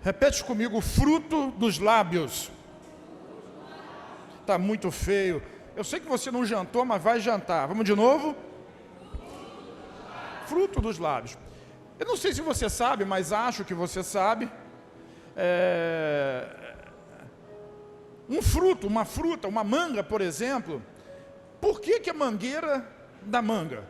Repete comigo: fruto dos lábios. Está muito feio. Eu sei que você não jantou, mas vai jantar. Vamos de novo? Fruto dos lábios. Eu não sei se você sabe, mas acho que você sabe. Um fruto, uma fruta, uma manga, por exemplo. Por que a mangueira da manga?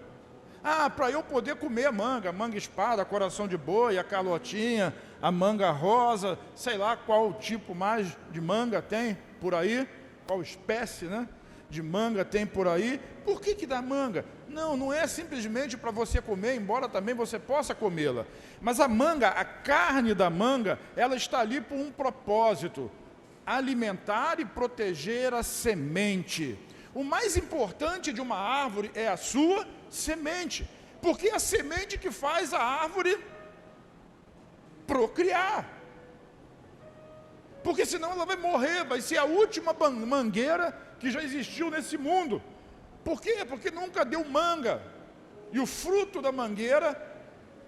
Para eu poder comer a manga espada, coração de boi, a calotinha, a manga rosa, sei lá qual tipo mais de manga tem por aí, qual espécie, né, de manga tem por aí. Por que da manga? Não é simplesmente para você comer, embora também você possa comê-la. Mas a manga, a carne da manga, ela está ali por um propósito: alimentar e proteger a semente. O mais importante de uma árvore é a sua semente, porque é a semente que faz a árvore procriar. Porque senão ela vai morrer, vai ser a última mangueira que já existiu nesse mundo. Por quê? Porque nunca deu manga. E o fruto da mangueira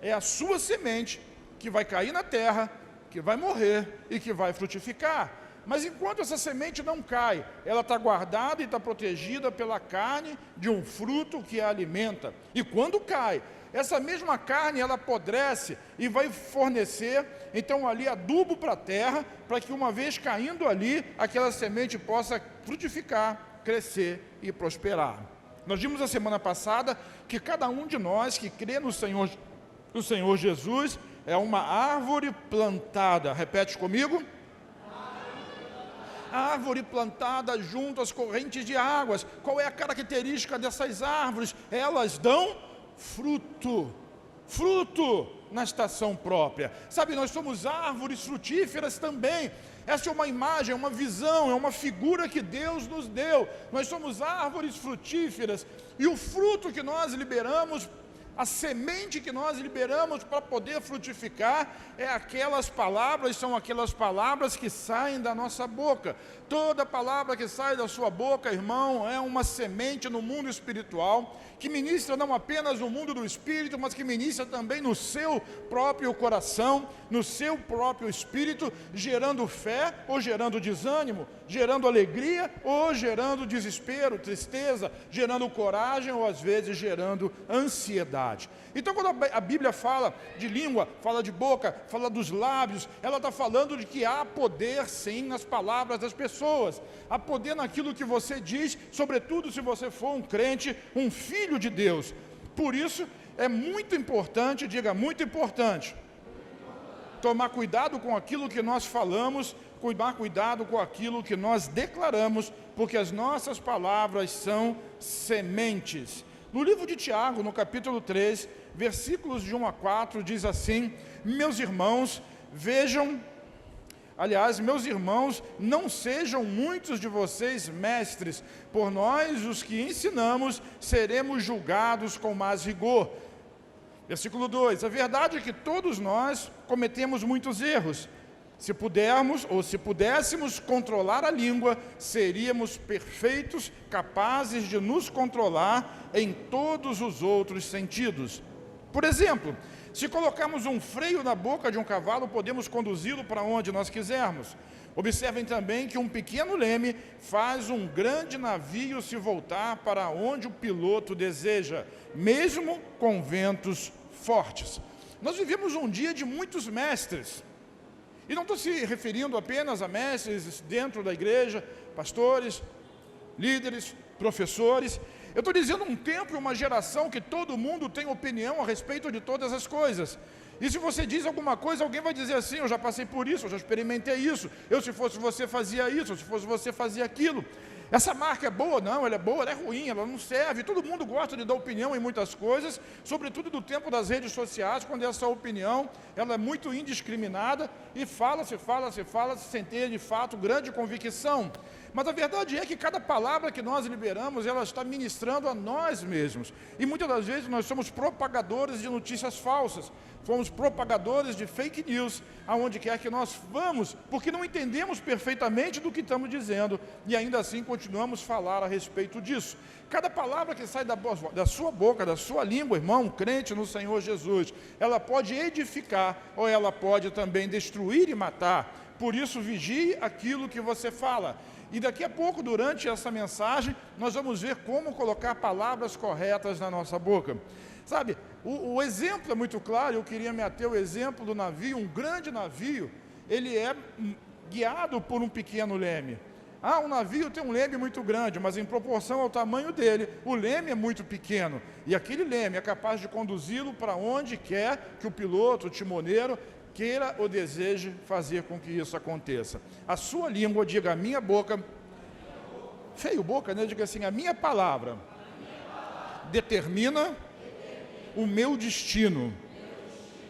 é a sua semente, que vai cair na terra, que vai morrer e que vai frutificar. Mas enquanto essa semente não cai, ela está guardada e está protegida pela carne de um fruto que a alimenta. E quando cai, essa mesma carne ela apodrece e vai fornecer então ali adubo para a terra, para que uma vez caindo ali, aquela semente possa frutificar, crescer e prosperar. Nós vimos a semana passada que cada um de nós que crê no Senhor Jesus é uma árvore plantada. Repete comigo: árvore plantada junto às correntes de águas. Qual é a característica dessas árvores? Elas dão fruto na estação própria. Sabe, nós somos árvores frutíferas também. Essa é uma imagem, é uma visão, é uma figura que Deus nos deu. Nós somos árvores frutíferas, e o fruto que nós liberamos, a semente que nós liberamos para poder frutificar, são aquelas palavras que saem da nossa boca. Toda palavra que sai da sua boca, irmão, é uma semente no mundo espiritual, que ministra não apenas no mundo do espírito, mas que ministra também no seu próprio coração, no seu próprio espírito, gerando fé ou gerando desânimo, gerando alegria ou gerando desespero, tristeza, gerando coragem ou às vezes gerando ansiedade. Então, quando a Bíblia fala de língua, fala de boca, fala dos lábios, ela está falando de que há poder sim nas palavras das pessoas, há poder naquilo que você diz, sobretudo se você for um crente, um filho de Deus. Por isso é muito importante, diga muito importante, tomar cuidado com aquilo que nós falamos, tomar cuidado com aquilo que nós declaramos, porque as nossas palavras são sementes. No livro de Tiago, no capítulo 3, versículos de 1 a 4, diz assim: meus irmãos, meus irmãos, não sejam muitos de vocês mestres, por nós, os que ensinamos, seremos julgados com mais rigor. Versículo 2, a verdade é que todos nós cometemos muitos erros. Se pudéssemos controlar a língua, seríamos perfeitos, capazes de nos controlar em todos os outros sentidos. Por exemplo, se colocarmos um freio na boca de um cavalo, podemos conduzi-lo para onde nós quisermos. Observem também que um pequeno leme faz um grande navio se voltar para onde o piloto deseja, mesmo com ventos fortes. Nós vivemos um dia de muitos mestres. E não estou se referindo apenas a mestres dentro da igreja, pastores, líderes, professores. Eu estou dizendo um tempo e uma geração que todo mundo tem opinião a respeito de todas as coisas. E se você diz alguma coisa, alguém vai dizer assim: eu já passei por isso, eu já experimentei isso, se fosse você fazia isso, se fosse você fazia aquilo. Essa marca é boa? Não, ela é boa, ela é ruim, ela não serve. Todo mundo gosta de dar opinião em muitas coisas, sobretudo do tempo das redes sociais, quando essa opinião ela é muito indiscriminada e fala-se sem ter de fato grande convicção. Mas a verdade é que cada palavra que nós liberamos, ela está ministrando a nós mesmos. E muitas das vezes nós somos propagadores de notícias falsas, fomos propagadores de fake news, aonde quer que nós vamos, porque não entendemos perfeitamente do que estamos dizendo, e ainda assim continuamos continuamos a falar a respeito disso. Cada palavra que sai da sua boca, da sua língua, irmão, crente no Senhor Jesus, ela pode edificar ou ela pode também destruir e matar. Por isso, vigie aquilo que você fala. E daqui a pouco, durante essa mensagem, nós vamos ver como colocar palavras corretas na nossa boca. Sabe, o exemplo é muito claro. Eu queria me ater ao exemplo do navio. Um grande navio, ele é guiado por um pequeno leme. Um navio tem um leme muito grande, mas em proporção ao tamanho dele, o leme é muito pequeno. E aquele leme é capaz de conduzi-lo para onde quer que o piloto, o timoneiro, queira ou deseje fazer com que isso aconteça. A sua língua, diga a minha boca, feio boca, né? Diga assim, a minha palavra determina o meu destino.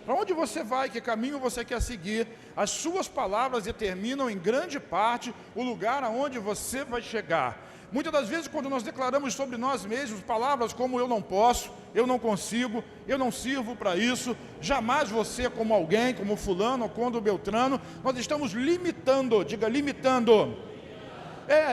Para onde você vai, que caminho você quer seguir, as suas palavras determinam em grande parte o lugar aonde você vai chegar. Muitas das vezes, quando nós declaramos sobre nós mesmos palavras como eu não posso, eu não consigo, eu não sirvo para isso, jamais você como alguém, como fulano ou como Beltrano, nós estamos limitando, diga limitando,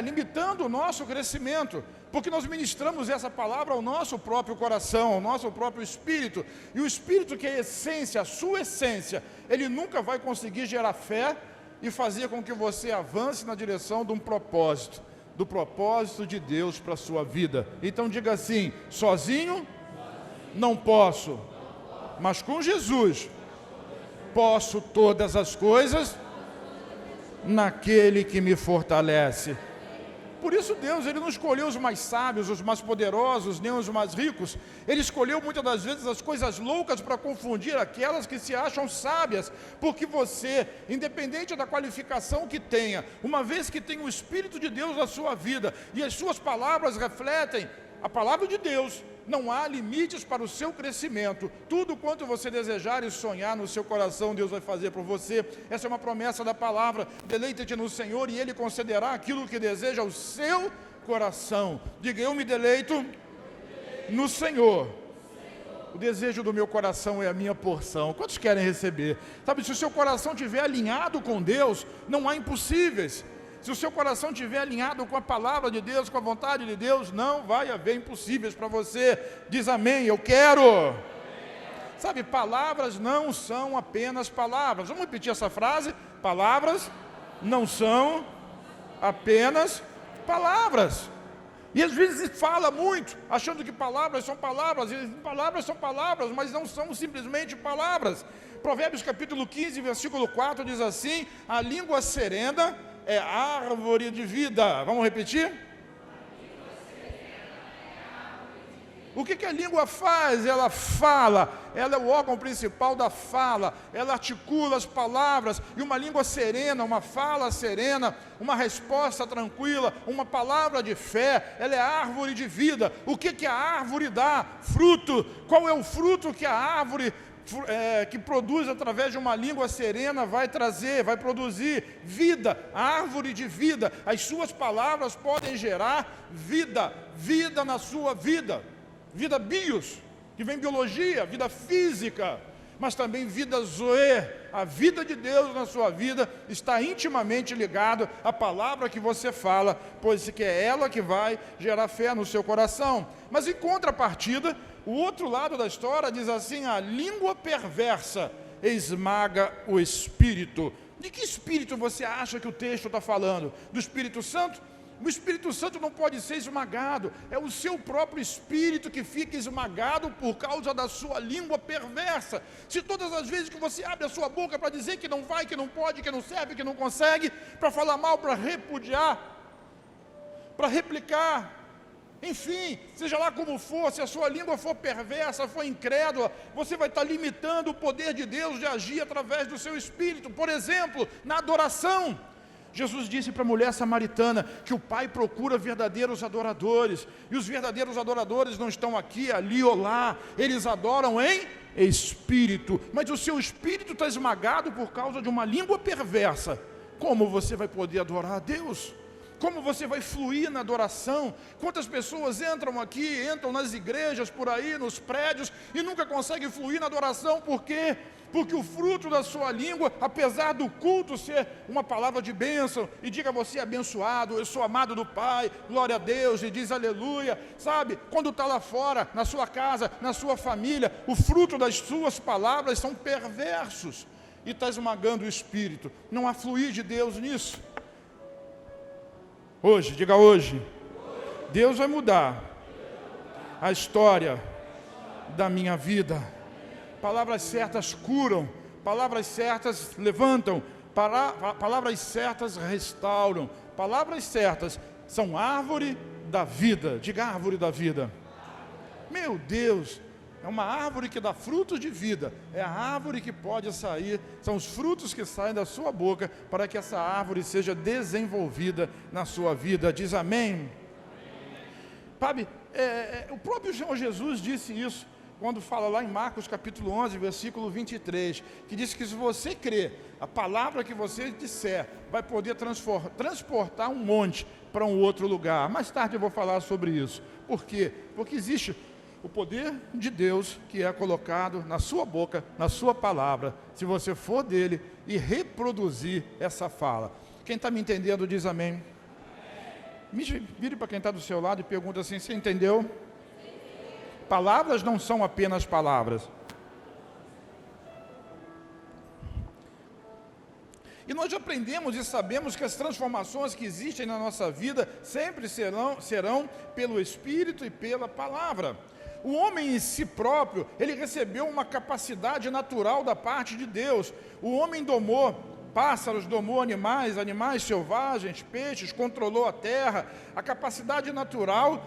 limitando o nosso crescimento, porque nós ministramos essa palavra ao nosso próprio coração, ao nosso próprio espírito, e o espírito que é a essência, a sua essência, ele nunca vai conseguir gerar fé e fazer com que você avance na direção de um propósito, do propósito de Deus para a sua vida. Então diga assim, sozinho não posso, mas com Jesus posso todas as coisas naquele que me fortalece. Por isso Deus, Ele não escolheu os mais sábios, os mais poderosos, nem os mais ricos. Ele escolheu muitas das vezes as coisas loucas para confundir aquelas que se acham sábias. Porque você, independente da qualificação que tenha, uma vez que tem o Espírito de Deus na sua vida e as suas palavras refletem a palavra de Deus, não há limites para o seu crescimento. Tudo quanto você desejar e sonhar no seu coração, Deus vai fazer por você. Essa é uma promessa da palavra. Deleita-te no Senhor e Ele concederá aquilo que deseja o seu coração. Diga, eu me deleito no Senhor. O desejo do meu coração é a minha porção. Quantos querem receber? Sabe, se o seu coração estiver alinhado com Deus, não há impossíveis. Se o seu coração estiver alinhado com a palavra de Deus, com a vontade de Deus, não vai haver impossíveis para você. Diz amém, eu quero. Amém. Sabe, palavras não são apenas palavras. Vamos repetir essa frase? Palavras não são apenas palavras. E às vezes se fala muito, achando que palavras são palavras, e palavras são palavras, mas não são simplesmente palavras. Provérbios capítulo 15, versículo 4 diz assim, a língua serena é árvore de vida. Vamos repetir? O que a língua faz? Ela fala, ela é o órgão principal da fala, ela articula as palavras, e uma língua serena, uma fala serena, uma resposta tranquila, uma palavra de fé, ela é árvore de vida. O que a árvore dá? Fruto. Qual é o fruto que a árvore que produz através de uma língua serena vai trazer, vai produzir? Vida, árvore de vida. As suas palavras podem gerar vida, vida na sua vida. Vida bios, que vem biologia, vida física, mas também vida zoe. A vida de Deus na sua vida está intimamente ligada à palavra que você fala, pois que é ela que vai gerar fé no seu coração. Mas em contrapartida, o outro lado da história diz assim, a língua perversa esmaga o espírito. De que espírito você acha que o texto está falando? Do Espírito Santo? O Espírito Santo não pode ser esmagado, é o seu próprio espírito que fica esmagado por causa da sua língua perversa. Se todas as vezes que você abre a sua boca para dizer que não vai, que não pode, que não serve, que não consegue, para falar mal, para repudiar, para replicar, enfim, seja lá como for, se a sua língua for perversa, for incrédula, você vai estar limitando o poder de Deus de agir através do seu espírito. Por exemplo, na adoração, Jesus disse para a mulher samaritana que o Pai procura verdadeiros adoradores, e os verdadeiros adoradores não estão aqui, ali ou lá, eles adoram em espírito, mas o seu espírito está esmagado por causa de uma língua perversa. Como você vai poder adorar a Deus? Como você vai fluir na adoração? Quantas pessoas entram aqui, entram nas igrejas, por aí, nos prédios, e nunca conseguem fluir na adoração, porque Porque o fruto da sua língua, apesar do culto ser uma palavra de bênção, e diga você é abençoado, eu sou amado do Pai, glória a Deus, e diz aleluia, sabe? Quando está lá fora, na sua casa, na sua família, o fruto das suas palavras são perversos, e está esmagando o espírito. Não há fluir de Deus nisso. Hoje, diga hoje, Deus vai mudar a história da minha vida. Palavras certas curam, palavras certas levantam, palavras certas restauram, palavras certas são árvore da vida. Diga árvore da vida. Meu Deus, é uma árvore que dá frutos de vida, é a árvore que pode sair, são os frutos que saem da sua boca para que essa árvore seja desenvolvida na sua vida. Diz amém? Sabe, o próprio Senhor Jesus disse isso, quando fala lá em Marcos capítulo 11, versículo 23, que diz que se você crer, a palavra que você disser vai poder transportar um monte para um outro lugar. Mais tarde eu vou falar sobre isso. Por quê? Porque existe o poder de Deus que é colocado na sua boca, na sua palavra, se você for dele e reproduzir essa fala. Quem está me entendendo diz amém. Vire para quem está do seu lado e pergunta assim: você entendeu? Palavras não são apenas palavras. E nós já aprendemos e sabemos que as transformações que existem na nossa vida sempre serão pelo Espírito e pela palavra. O homem em si próprio, ele recebeu uma capacidade natural da parte de Deus. O homem domou pássaros, domou animais selvagens, peixes, controlou a terra. A capacidade natural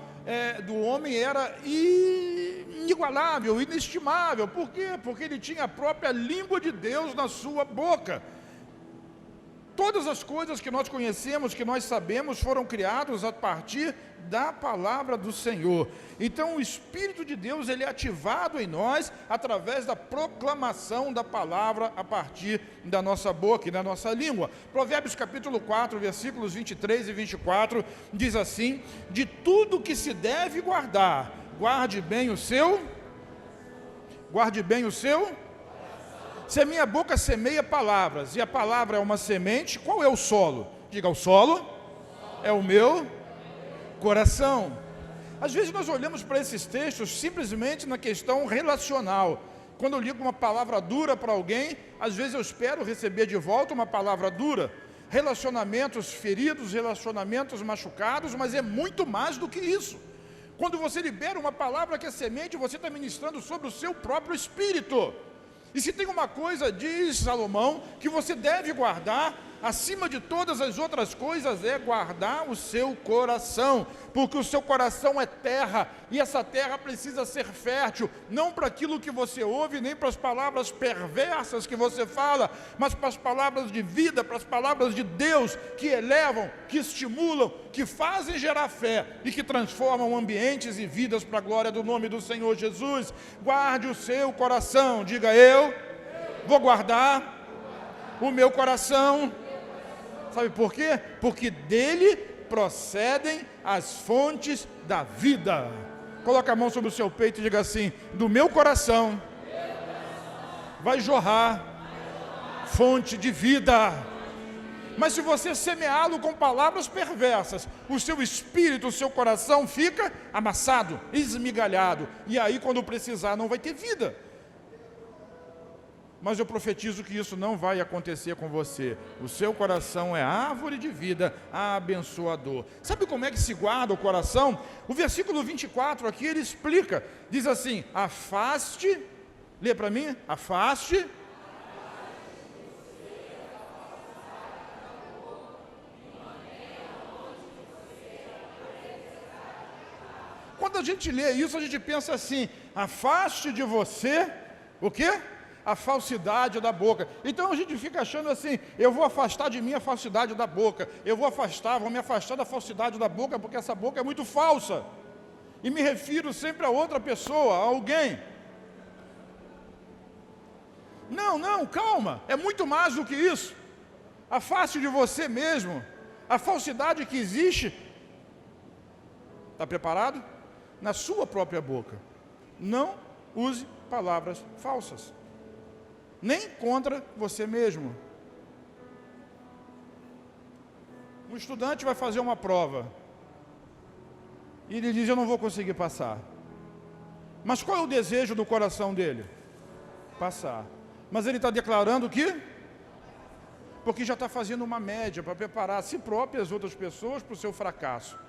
do homem era inigualável, inestimável. Por quê? Porque ele tinha a própria língua de Deus na sua boca. Todas as coisas que nós conhecemos, que nós sabemos, foram criadas a partir da palavra do Senhor. Então o Espírito de Deus, ele é ativado em nós através da proclamação da palavra a partir da nossa boca e da nossa língua. Provérbios capítulo 4, versículos 23 e 24, diz assim: de tudo que se deve guardar, guarde bem o seu. Se a minha boca semeia palavras, e a palavra é uma semente, qual é o solo? Diga, o solo é o meu coração. Às vezes nós olhamos para esses textos simplesmente na questão relacional. Quando eu ligo uma palavra dura para alguém, às vezes eu espero receber de volta uma palavra dura. Relacionamentos feridos, relacionamentos machucados, mas é muito mais do que isso. Quando você libera uma palavra que é semente, você está ministrando sobre o seu próprio espírito. E se tem uma coisa, diz Salomão, que você deve guardar, acima de todas as outras coisas, é guardar o seu coração, porque o seu coração é terra, e essa terra precisa ser fértil, não para aquilo que você ouve, nem para as palavras perversas que você fala, mas para as palavras de vida, para as palavras de Deus, que elevam, que estimulam, que fazem gerar fé, e que transformam ambientes e vidas para a glória do nome do Senhor Jesus. Guarde o seu coração, diga eu vou guardar o meu coração. Sabe por quê? Porque dele procedem as fontes da vida. Coloca a mão sobre o seu peito e diga assim: do meu coração vai jorrar fonte de vida. Mas se você semeá-lo com palavras perversas, o seu espírito, o seu coração fica amassado, esmigalhado. E aí quando precisar não vai ter vida. Mas eu profetizo que isso não vai acontecer com você. O seu coração é árvore de vida, abençoador. Sabe como é que se guarda o coração? O versículo 24 aqui ele explica. Diz assim: afaste, lê para mim, afaste. Quando a gente lê isso, a gente pensa assim: afaste de você, o quê? A falsidade da boca. Então a gente fica achando assim: eu vou afastar de mim a falsidade da boca, vou me afastar da falsidade da boca, porque essa boca é muito falsa. E me refiro sempre a outra pessoa, a alguém. Não, calma, é muito mais do que isso. Afaste de você mesmo a falsidade que existe. Está preparado? Na sua própria boca. Não use palavras falsas. nem contra você mesmo. Um estudante vai fazer uma prova e ele diz: eu não vou conseguir passar. Mas qual é o desejo do coração dele? Passar. Mas ele está declarando que? Porque já está fazendo uma média para preparar a si próprio e as outras pessoas para o seu fracasso.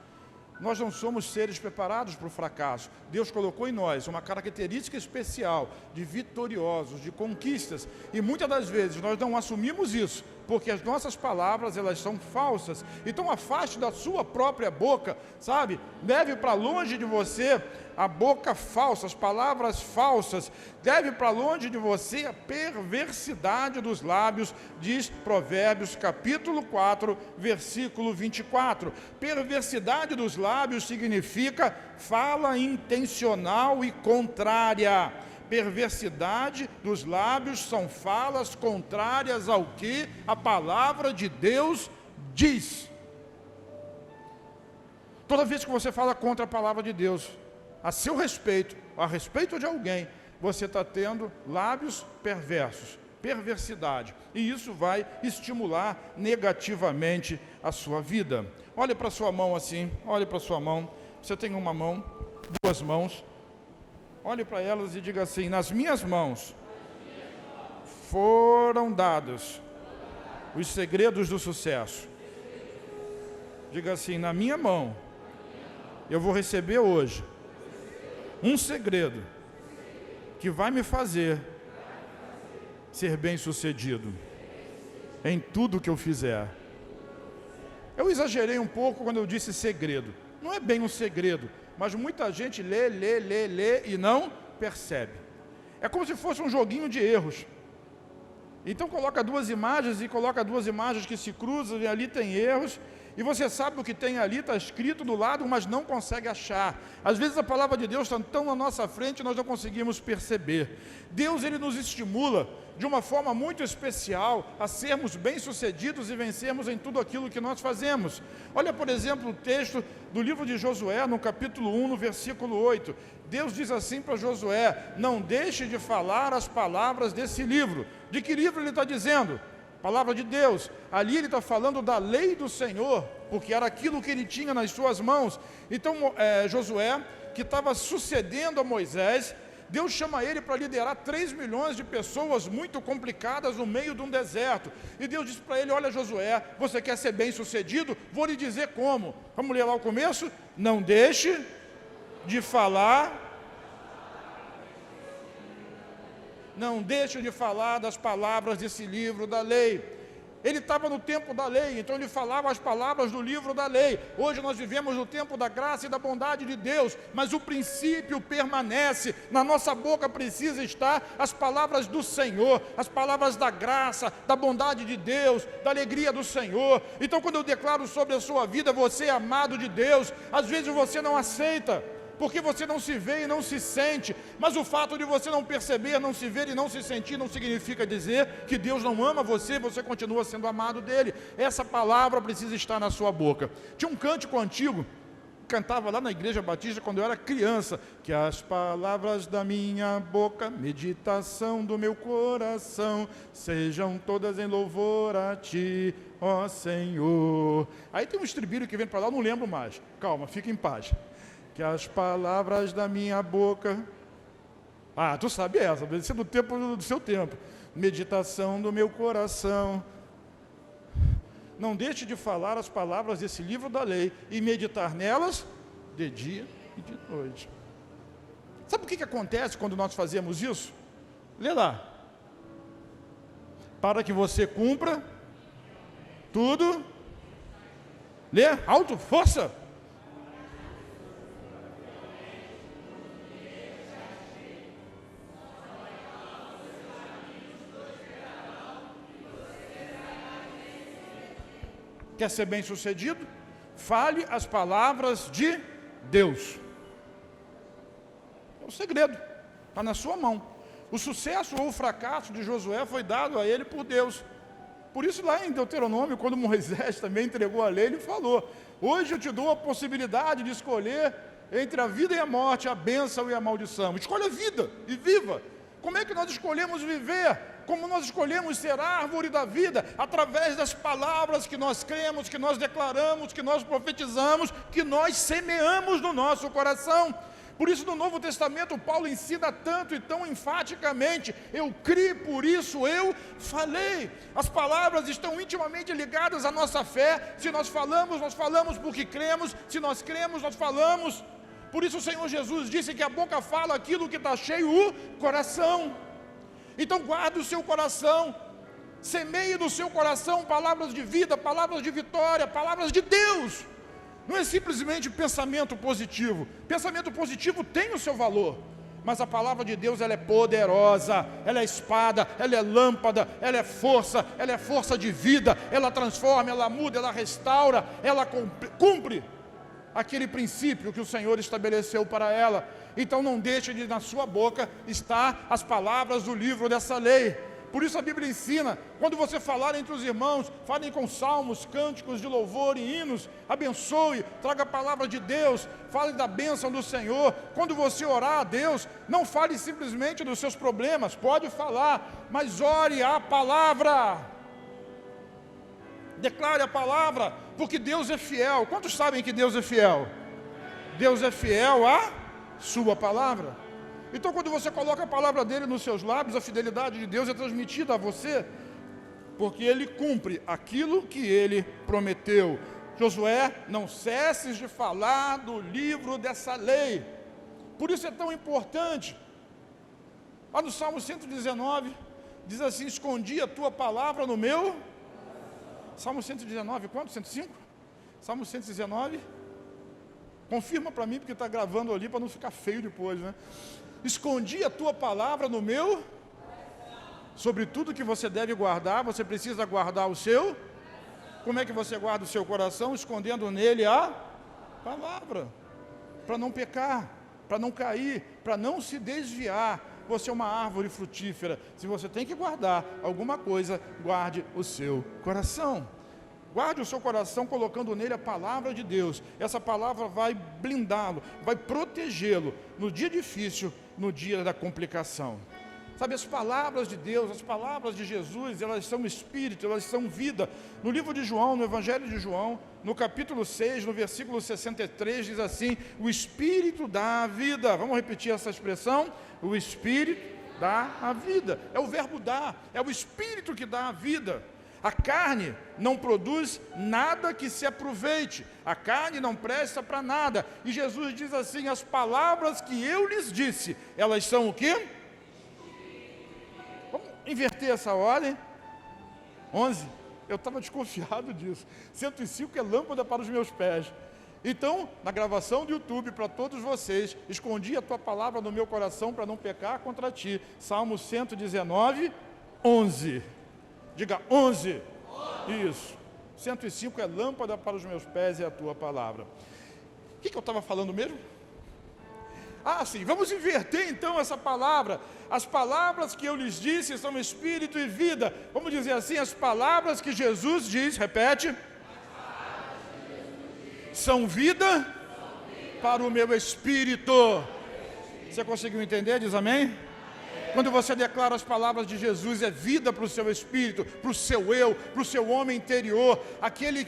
Nós não somos seres preparados para o fracasso. Deus colocou em nós uma característica especial de vitoriosos, de conquistas. E muitas das vezes nós não assumimos isso, porque as nossas palavras, elas são falsas. Então afaste da sua própria boca, sabe? Leve para longe de você a boca falsa, as palavras falsas. Leve para longe de você a perversidade dos lábios, diz Provérbios capítulo 4, versículo 24. Perversidade dos lábios significa fala intencional e contrária. Perversidade dos lábios são falas contrárias ao que a palavra de Deus diz. Toda vez que você fala contra a palavra de Deus, a seu respeito, a respeito de alguém, você está tendo lábios perversos, perversidade, e isso vai estimular negativamente a sua vida. Olhe para a sua mão assim, olhe para a sua mão. Você tem uma mão, duas mãos. Olhe para elas e diga assim: nas minhas mãos foram dados os segredos do sucesso. Diga assim: na minha mão eu vou receber hoje um segredo que vai me fazer ser bem-sucedido em tudo que eu fizer. Eu exagerei um pouco quando eu disse segredo. Não é bem um segredo, mas muita gente lê e não percebe. É como se fosse um joguinho de erros. Então coloca duas imagens que se cruzam e ali tem erros. E você sabe o que tem ali, está escrito do lado, mas não consegue achar. Às vezes a palavra de Deus está tão na nossa frente, nós não conseguimos perceber. Deus, ele nos estimula de uma forma muito especial a sermos bem-sucedidos e vencermos em tudo aquilo que nós fazemos. Olha, por exemplo, o texto do livro de Josué, no capítulo 1, no versículo 8. Deus diz assim para Josué: não deixe de falar as palavras desse livro. De que livro ele está dizendo? Palavra de Deus. Ali ele está falando da lei do Senhor, porque era aquilo que ele tinha nas suas mãos. Então Josué, que estava sucedendo a Moisés, Deus chama ele para liderar 3 milhões de pessoas muito complicadas no meio de um deserto. E Deus diz para ele: olha, Josué, você quer ser bem sucedido? Vou lhe dizer como. Vamos ler lá o começo? Não deixe de falar. Não deixe de falar das palavras desse livro da lei. Ele estava no tempo da lei, então ele falava as palavras do livro da lei. Hoje nós vivemos no tempo da graça e da bondade de Deus, mas o princípio permanece. Na nossa boca precisa estar as palavras do Senhor, as palavras da graça, da bondade de Deus, da alegria do Senhor. Então quando eu declaro sobre a sua vida: você é amado de Deus, às vezes você não aceita, porque você não se vê e não se sente. Mas o fato de você não perceber, não se ver e não se sentir não significa dizer que Deus não ama você, você continua sendo amado dele. Essa palavra precisa estar na sua boca. Tinha um cântico antigo, cantava lá na Igreja Batista quando eu era criança: que as palavras da minha boca, meditação do meu coração, sejam todas em louvor a ti, ó Senhor. Aí tem um estribilho que vem para lá, eu não lembro mais. Calma, fica em paz. Que as palavras da minha boca... Ah, tu sabe essa, deve ser do tempo do seu tempo. Meditação do meu coração. Não deixe de falar as palavras desse livro da lei e meditar nelas de dia e de noite. Sabe o que acontece quando nós fazemos isso? Lê lá. Para que você cumpra tudo. Lê, alto, força. Quer ser bem sucedido? Fale as palavras de Deus. É o segredo, está na sua mão. O sucesso ou o fracasso de Josué foi dado a ele por Deus. Por isso lá em Deuteronômio, quando Moisés também entregou a lei, ele falou: hoje eu te dou a possibilidade de escolher entre a vida e a morte, a bênção e a maldição. Escolha a vida e viva. Como é que nós escolhemos viver? como nós escolhemos ser a árvore da vida, através das palavras que nós cremos, que nós declaramos, que nós profetizamos, que nós semeamos no nosso coração. Por isso, no Novo Testamento, Paulo ensina tanto e tão enfaticamente: eu criei, por isso eu falei. As palavras estão intimamente ligadas à nossa fé. Se nós falamos porque cremos. Se nós cremos, nós falamos. Por isso o Senhor Jesus disse que a boca fala aquilo que está cheio o coração. Então guarde o seu coração, semeie no seu coração palavras de vida, palavras de vitória, palavras de Deus. Não é simplesmente pensamento positivo. Pensamento positivo tem o seu valor, mas a palavra de Deus, ela é poderosa, ela é espada, ela é lâmpada, ela é força de vida, ela transforma, ela muda, ela restaura, ela cumpre aquele princípio que o Senhor estabeleceu para ela. Então não deixe de na sua boca estar as palavras do livro dessa lei. Por isso a Bíblia ensina, quando você falar entre os irmãos, falem com salmos, cânticos de louvor e hinos, abençoe, traga a palavra de Deus, fale da bênção do Senhor. Quando você orar a Deus, não fale simplesmente dos seus problemas, pode falar, mas ore a palavra. Declare a palavra, porque Deus é fiel. Quantos sabem que Deus é fiel? Deus é fiel à sua palavra. Então, quando você coloca a palavra dele nos seus lábios, a fidelidade de Deus é transmitida a você, porque ele cumpre aquilo que ele prometeu. Josué, não cesses de falar do livro dessa lei. Por isso é tão importante. Lá no Salmo 119, diz assim: escondi a tua palavra no meu... Salmo 119, quanto? 105? Salmo 119. Confirma para mim, porque está gravando ali, para não ficar feio depois, né? Escondi a tua palavra no meu... Sobre tudo que você deve guardar, você precisa guardar o seu... Como é que você guarda o seu coração? Escondendo nele a palavra, para não pecar, para não cair, para não se desviar. Você é uma árvore frutífera. Se você tem que guardar alguma coisa, guarde o seu coração. Guarde o seu coração colocando nele a palavra de Deus. Essa palavra vai blindá-lo, vai protegê-lo no dia difícil, no dia da complicação. Sabe, as palavras de Deus, as palavras de Jesus, elas são espírito, elas são vida. No livro de João, no Evangelho de João, no capítulo 6, no versículo 63, diz assim: o Espírito dá a vida. Vamos repetir essa expressão? O Espírito dá a vida. É o verbo dar, é o Espírito que dá a vida. A carne não produz nada que se aproveite, a carne não presta para nada. E Jesus diz assim: as palavras que eu lhes disse, elas são o quê? Vamos inverter essa ordem. 11, eu estava desconfiado disso. 105 é lâmpada para os meus pés. Então, na gravação do YouTube, para todos vocês, escondi a tua palavra no meu coração para não pecar contra ti. Salmo 119, 11. Diga 11. Isso. 105 é lâmpada para os meus pés, é a tua palavra. O que eu estava falando mesmo? Ah, sim, vamos inverter então essa palavra. As palavras que eu lhes disse são espírito e vida. Vamos dizer assim, as palavras que Jesus diz, repete. São vida para o meu espírito. Você conseguiu entender? Diz amém? Quando você declara as palavras de Jesus, é vida para o seu espírito, para o seu eu, para o seu homem interior, aquele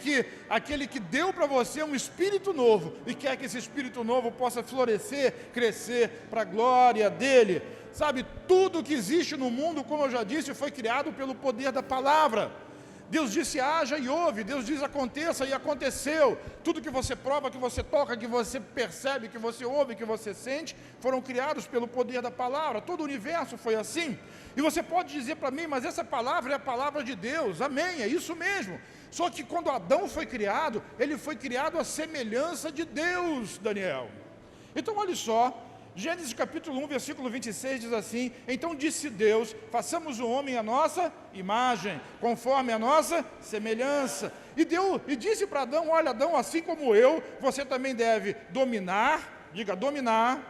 que deu para você um espírito novo e quer que esse espírito novo possa florescer, crescer para a glória dele. Sabe, tudo que existe no mundo, como eu já disse, foi criado pelo poder da palavra. Deus disse haja e houve, Deus diz aconteça e aconteceu. Tudo que você prova, que você toca, que você percebe, que você ouve, que você sente, foram criados pelo poder da palavra. Todo o universo foi assim. E você pode dizer para mim, mas essa palavra é a palavra de Deus. Amém, é isso mesmo. Só que quando Adão foi criado, ele foi criado à semelhança de Deus, Daniel. Então olha só, Gênesis capítulo 1, versículo 26 diz assim: então disse Deus, façamos o homem à nossa imagem, conforme a nossa semelhança. E disse para Adão: olha Adão, assim como eu, você também deve dominar, diga dominar.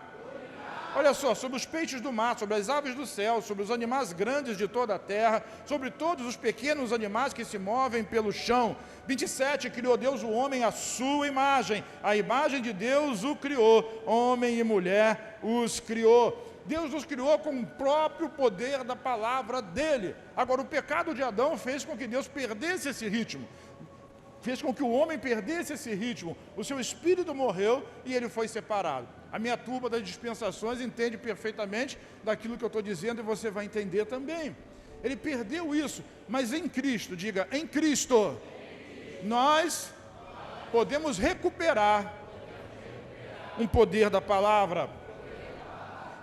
Olha só, sobre os peixes do mar, sobre as aves do céu, sobre os animais grandes de toda a terra, sobre todos os pequenos animais que se movem pelo chão. 27, criou Deus o homem à sua imagem, a imagem de Deus o criou, homem e mulher os criou. Deus nos criou com o próprio poder da palavra dele. Agora, o pecado de Adão fez com que Deus perdesse esse ritmo. Fez com que o homem perdesse esse ritmo. O seu espírito morreu e ele foi separado. A minha turma das dispensações entende perfeitamente daquilo que eu estou dizendo e você vai entender também. Ele perdeu isso, mas em Cristo, diga, em Cristo, nós podemos recuperar um poder da palavra.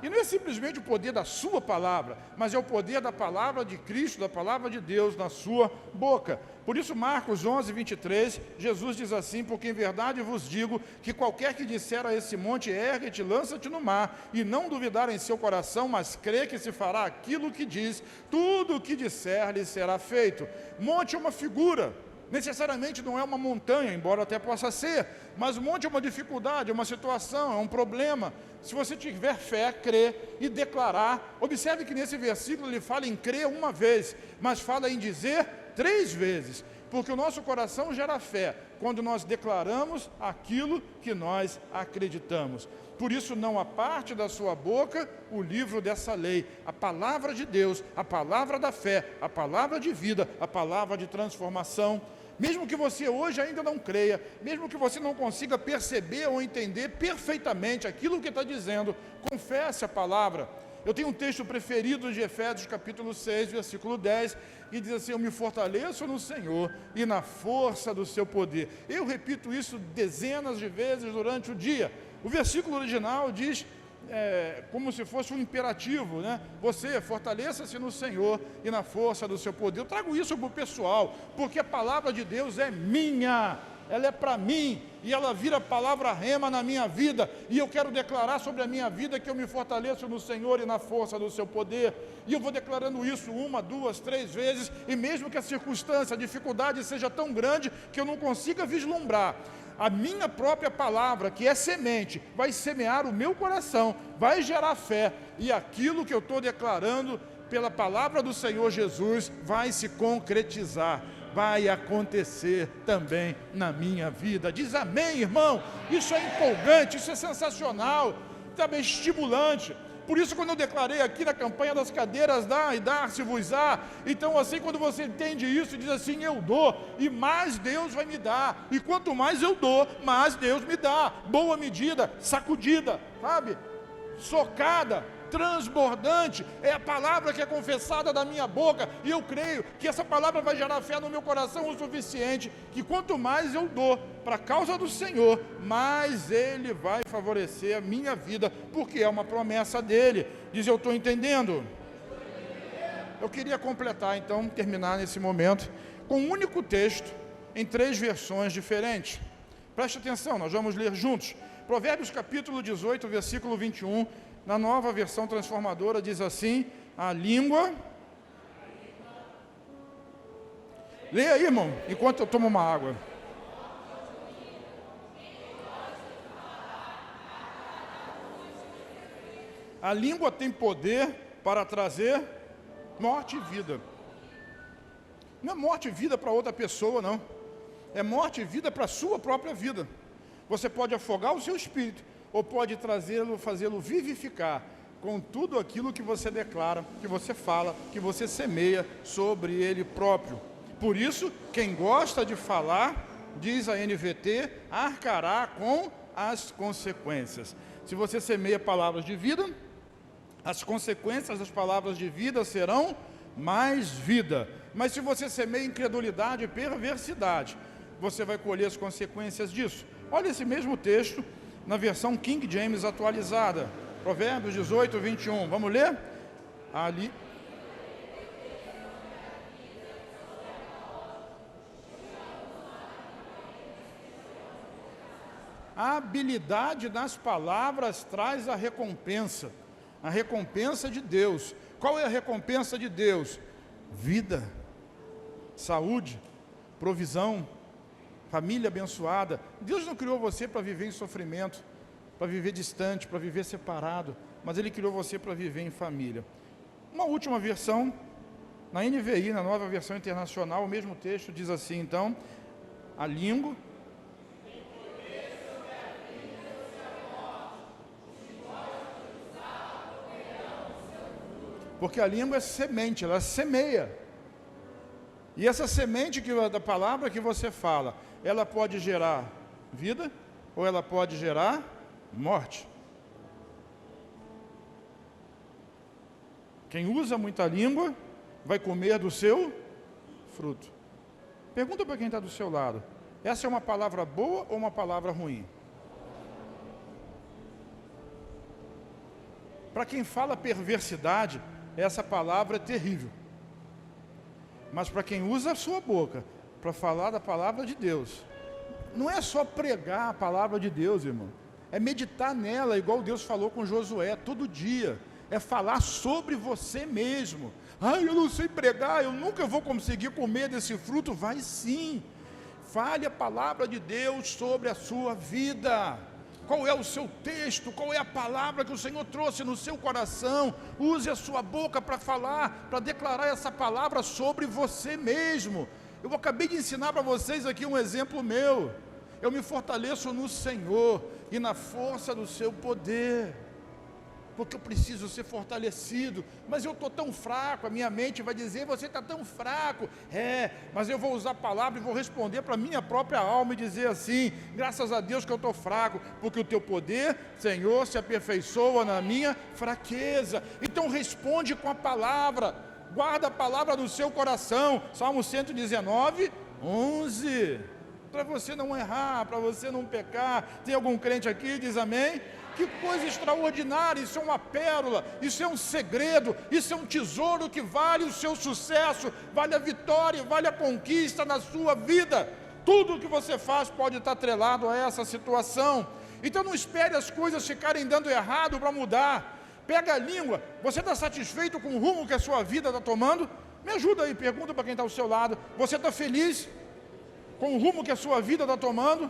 E não é simplesmente o poder da sua palavra, mas é o poder da palavra de Cristo, da palavra de Deus na sua boca. Por isso, Marcos 11, 23, Jesus diz assim: porque em verdade vos digo que qualquer que disser a esse monte, ergue-te, lança-te no mar, e não duvidar em seu coração, mas crê que se fará aquilo que diz, tudo o que disser lhe será feito. Monte é uma figura. Necessariamente não é uma montanha, embora até possa ser, mas um monte é uma dificuldade, é uma situação, é um problema. Se você tiver fé, crer e declarar, observe que nesse versículo ele fala em crer uma vez, mas fala em dizer 3 vezes, porque o nosso coração gera fé, quando nós declaramos aquilo que nós acreditamos. Por isso não aparte da sua boca o livro dessa lei, a palavra de Deus, a palavra da fé, a palavra de vida, a palavra de transformação. Mesmo que você hoje ainda não creia, mesmo que você não consiga perceber ou entender perfeitamente aquilo que está dizendo, confesse a palavra. Eu tenho um texto preferido de Efésios capítulo 6, versículo 10, e diz assim: eu me fortaleço no Senhor e na força do seu poder. Eu repito isso dezenas de vezes durante o dia. O versículo original diz, como se fosse um imperativo, né? Você fortaleça-se no Senhor e na força do seu poder. Eu trago isso para o pessoal, porque a palavra de Deus é minha, ela é para mim, e ela vira palavra rema na minha vida, e eu quero declarar sobre a minha vida que eu me fortaleço no Senhor e na força do seu poder, e eu vou declarando isso 1, 2, 3 vezes, e mesmo que a circunstância, a dificuldade seja tão grande que eu não consiga vislumbrar, a minha própria palavra, que é semente, vai semear o meu coração, vai gerar fé, e aquilo que eu estou declarando pela palavra do Senhor Jesus vai se concretizar, vai acontecer também na minha vida. Diz amém, irmão. Isso é empolgante, isso é sensacional, também estimulante. Por isso, quando eu declarei aqui na campanha das cadeiras, dá e dar-se-vos-á, então assim, quando você entende isso, diz assim: eu dou, e mais Deus vai me dar, e quanto mais eu dou, mais Deus me dá, boa medida, sacudida, sabe, socada, transbordante, é a palavra que é confessada da minha boca, e eu creio que essa palavra vai gerar fé no meu coração o suficiente, que quanto mais eu dou para a causa do Senhor, mais Ele vai favorecer a minha vida, porque é uma promessa dEle. Diz: eu estou entendendo. Eu queria completar então, terminar nesse momento, com um único texto, em 3 versões diferentes. Preste atenção, nós vamos ler juntos. Provérbios capítulo 18, versículo 21, na Nova Versão Transformadora, diz assim: a língua... Leia aí, irmão, enquanto eu tomo uma água. A língua tem poder para trazer morte e vida. Não é morte e vida para outra pessoa, não. É morte e vida para a sua própria vida. Você pode afogar o seu espírito, ou pode trazê-lo, fazê-lo vivificar com tudo aquilo que você declara, que você fala, que você semeia sobre ele próprio. Por isso, quem gosta de falar, diz a NVT, arcará com as consequências. Se você semeia palavras de vida, as consequências das palavras de vida serão mais vida. Mas se você semeia incredulidade e perversidade, você vai colher as consequências disso. Olha esse mesmo texto na versão King James atualizada, Provérbios 18, 21. Vamos ler? Ali. A habilidade nas palavras traz a recompensa de Deus. Qual é a recompensa de Deus? Vida, saúde, provisão, família abençoada. Deus não criou você para viver em sofrimento, para viver distante, para viver separado, mas Ele criou você para viver em família. Uma última versão, na NVI, na Nova Versão Internacional, o mesmo texto diz assim, então: a língua... Porque a língua é semente, ela semeia. E essa semente da palavra que você fala, ela pode gerar vida ou ela pode gerar morte. Quem usa muita língua vai comer do seu fruto. Pergunta para quem está do seu lado: essa é uma palavra boa ou uma palavra ruim? Para quem fala perversidade, essa palavra é terrível. Mas para quem usa a sua boca para falar da palavra de Deus, não é só pregar a palavra de Deus, irmão. É meditar nela, igual Deus falou com Josué, todo dia. É falar sobre você mesmo. Eu não sei pregar, eu nunca vou conseguir comer desse fruto. Vai sim. Fale a palavra de Deus sobre a sua vida. Qual é o seu texto? Qual é a palavra que o Senhor trouxe no seu coração? Use a sua boca para falar, para declarar essa palavra sobre você mesmo. Eu acabei de ensinar para vocês aqui um exemplo meu. Eu me fortaleço no Senhor e na força do seu poder, porque eu preciso ser fortalecido. Mas eu estou tão fraco, a minha mente vai dizer: você está tão fraco. Mas eu vou usar a palavra e vou responder para a minha própria alma e dizer assim: graças a Deus que eu estou fraco, porque o teu poder, Senhor, se aperfeiçoa na minha fraqueza. Então responde com a palavra, guarda a palavra no seu coração. Salmo 119, 11. Para você não errar, para você não pecar. Tem algum crente aqui? Diz amém. Que coisa extraordinária, isso é uma pérola, isso é um segredo, isso é um tesouro que vale o seu sucesso, vale a vitória, vale a conquista na sua vida. Tudo o que você faz pode estar atrelado a essa situação. Então não espere as coisas ficarem dando errado para mudar. Pega a língua. Você está satisfeito com o rumo que a sua vida está tomando? Me ajuda aí, pergunta para quem está ao seu lado. Você está feliz com o rumo que a sua vida está tomando?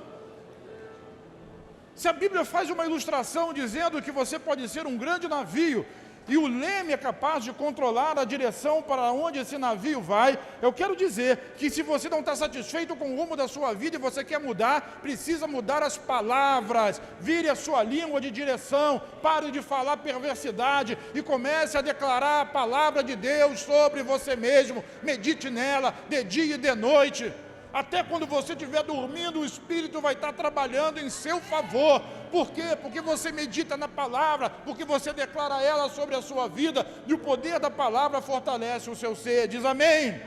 Se a Bíblia faz uma ilustração dizendo que você pode ser um grande navio e o leme é capaz de controlar a direção para onde esse navio vai, eu quero dizer que se você não está satisfeito com o rumo da sua vida e você quer mudar, precisa mudar as palavras. Vire a sua língua de direção, pare de falar perversidade e comece a declarar a palavra de Deus sobre você mesmo. Medite nela de dia e de noite. Até quando você estiver dormindo, o Espírito vai estar trabalhando em seu favor. Por quê? Porque você medita na palavra, porque você declara ela sobre a sua vida, e o poder da palavra fortalece o seu ser. Diz amém? Amém.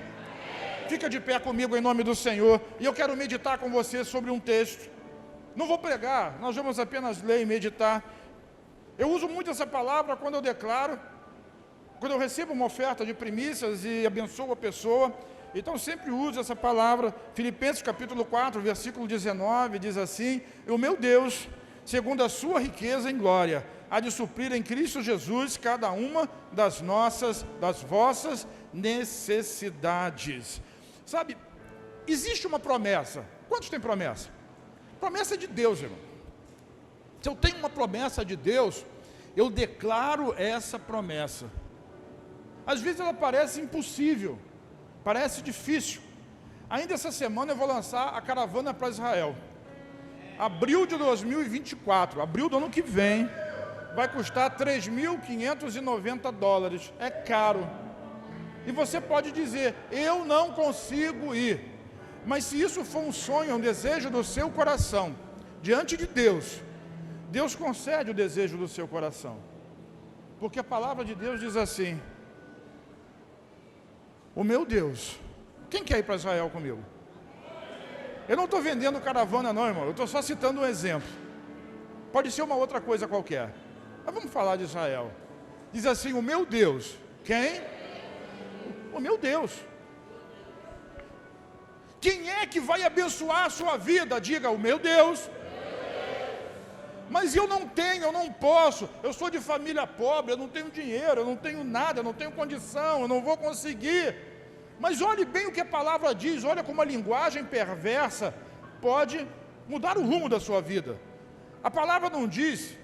Fica de pé comigo em nome do Senhor, e eu quero meditar com você sobre um texto. Não vou pregar, nós vamos apenas ler e meditar. Eu uso muito essa palavra quando eu declaro, quando eu recebo uma oferta de primícias e abençoo a pessoa. Então sempre uso essa palavra. Filipenses capítulo 4, versículo 19, diz assim: o meu Deus, segundo a sua riqueza em glória, há de suprir em Cristo Jesus cada uma das vossas necessidades. Sabe, existe uma promessa. Quantos têm promessa? Promessa de Deus, irmão. Se eu tenho uma promessa de Deus, eu declaro essa promessa. Às vezes ela parece impossível, parece difícil. Ainda essa semana eu vou lançar a caravana para Israel. Abril de 2024, abril do ano que vem, vai custar $3.590. É caro. E você pode dizer: eu não consigo ir. Mas se isso for um sonho, um desejo do seu coração, diante de Deus, Deus concede o desejo do seu coração. Porque a palavra de Deus diz assim: o meu Deus. Quem quer ir para Israel comigo? Eu não estou vendendo caravana não, irmão. Eu estou só citando um exemplo. Pode ser uma outra coisa qualquer. Mas vamos falar de Israel. Diz assim: o meu Deus. Quem? O meu Deus. Quem é que vai abençoar a sua vida? Diga: o meu Deus. Mas eu não tenho, eu não posso, eu sou de família pobre, eu não tenho dinheiro, eu não tenho nada, eu não tenho condição, eu não vou conseguir. Mas olhe bem o que a palavra diz, olha como a linguagem perversa pode mudar o rumo da sua vida. A palavra não diz,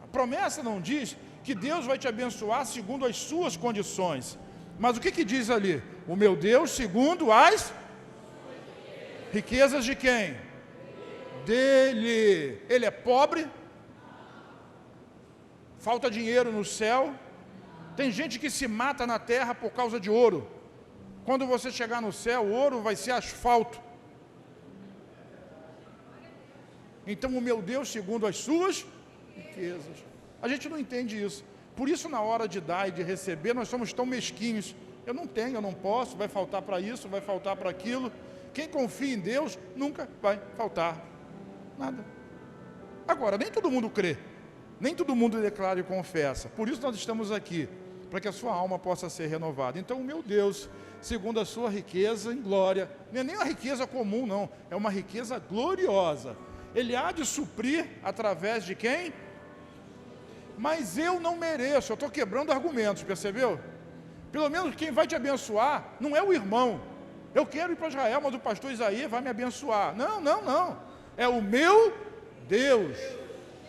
a promessa não diz que Deus vai te abençoar segundo as suas condições. Mas o que diz ali? O meu Deus segundo as riquezas de quem? Dele. Ele é pobre? Falta dinheiro no céu? Tem gente que se mata na terra por causa de ouro. Quando você chegar no céu, o ouro vai ser asfalto. Então o meu Deus, segundo as suas riquezas. A gente não entende isso. Por isso, na hora de dar e de receber, nós somos tão mesquinhos. Eu não tenho, eu não posso, vai faltar para isso, vai faltar para aquilo. Quem confia em Deus, nunca vai faltar nada. Agora, nem todo mundo crê. Nem todo mundo declara e confessa. Por isso nós estamos aqui, para que a sua alma possa ser renovada. Então, o meu Deus, segundo a sua riqueza em glória, não é nem uma riqueza comum, não. É uma riqueza gloriosa. Ele há de suprir através de quem? Mas eu não mereço, eu estou quebrando argumentos, percebeu? Pelo menos quem vai te abençoar não é o irmão. Eu quero ir para Israel, mas o pastor Isaías vai me abençoar. Não, não, não. É o meu Deus.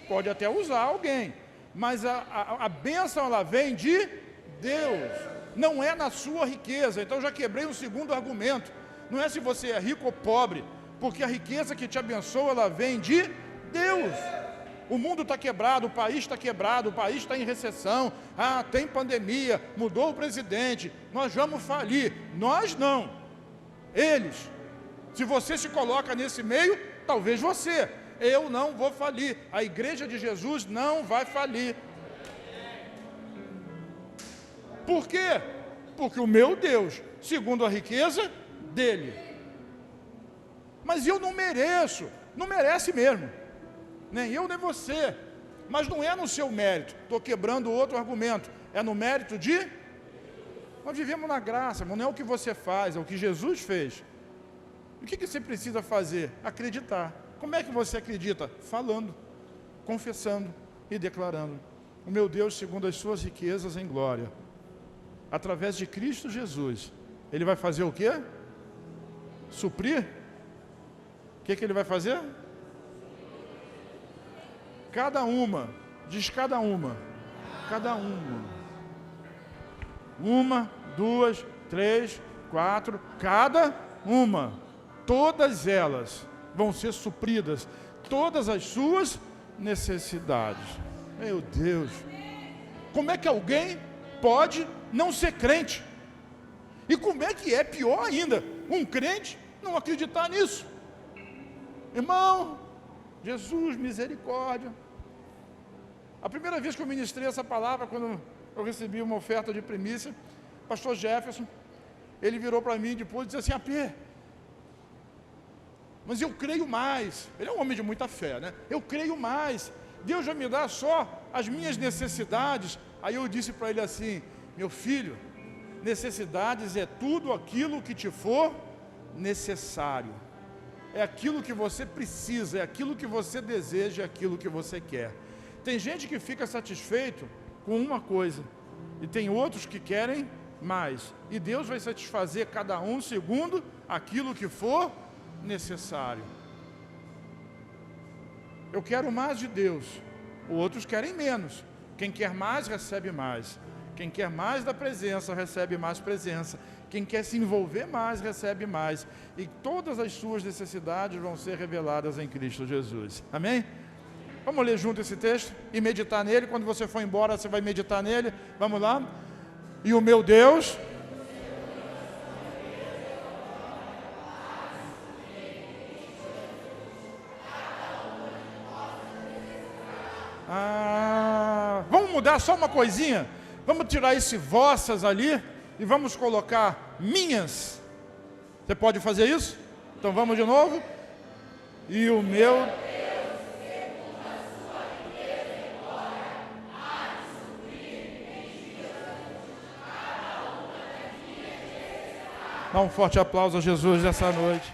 Pode até usar alguém, mas a bênção ela vem de Deus. Não é na sua riqueza. Então eu já quebrei um segundo argumento. Não é se você é rico ou pobre, porque a riqueza que te abençoa, ela vem de Deus. O mundo está quebrado, o país está quebrado, o país está em recessão, tem pandemia, mudou o presidente, nós vamos falir. Nós não, eles. Se você se coloca nesse meio, talvez você. Eu não vou falir, a igreja de Jesus não vai falir. Por quê? Porque o meu Deus, segundo a riqueza dele. Mas eu não mereço, não merece mesmo. Nem eu, nem você. Mas não é no seu mérito. Estou quebrando outro argumento. É no mérito de... Nós vivemos na graça, mas não é o que você faz, é o que Jesus fez. O que você precisa fazer? Acreditar. Como é que você acredita? Falando, confessando e declarando. O meu Deus, segundo as suas riquezas em glória, através de Cristo Jesus, Ele vai fazer o quê? Suprir? O que Ele vai fazer? Cada uma, diz cada uma. Uma, duas, três, quatro, cada uma. Todas elas vão ser supridas, todas as suas necessidades. Meu Deus, como é que alguém pode não ser crente? E como é que é, pior ainda, um crente não acreditar nisso? Irmão, Jesus, misericórdia. A primeira vez que eu ministrei essa palavra, quando eu recebi uma oferta de primícia, pastor Jefferson, ele virou para mim depois e disse assim: AP, mas eu creio mais. Ele é um homem de muita fé, né? Eu creio mais. Deus vai me dar só as minhas necessidades. Aí eu disse para ele assim: meu filho, necessidades é tudo aquilo que te for necessário. É aquilo que você precisa, é aquilo que você deseja, é aquilo que você quer. Tem gente que fica satisfeito com uma coisa, e tem outros que querem mais. E Deus vai satisfazer cada um segundo aquilo que for necessário. Eu quero mais de Deus, outros querem menos. Quem quer mais, recebe mais. Quem quer mais da presença, recebe mais presença. Quem quer se envolver mais, recebe mais. E todas as suas necessidades vão ser reveladas em Cristo Jesus. Amém? Vamos ler junto esse texto e meditar nele. Quando você for embora, você vai meditar nele. Vamos lá? E o meu Deus... vamos mudar só uma coisinha? Vamos tirar esse vossas ali e vamos colocar minhas. Você pode fazer isso? Então vamos de novo. E o meu... Dá um forte aplauso a Jesus nessa noite.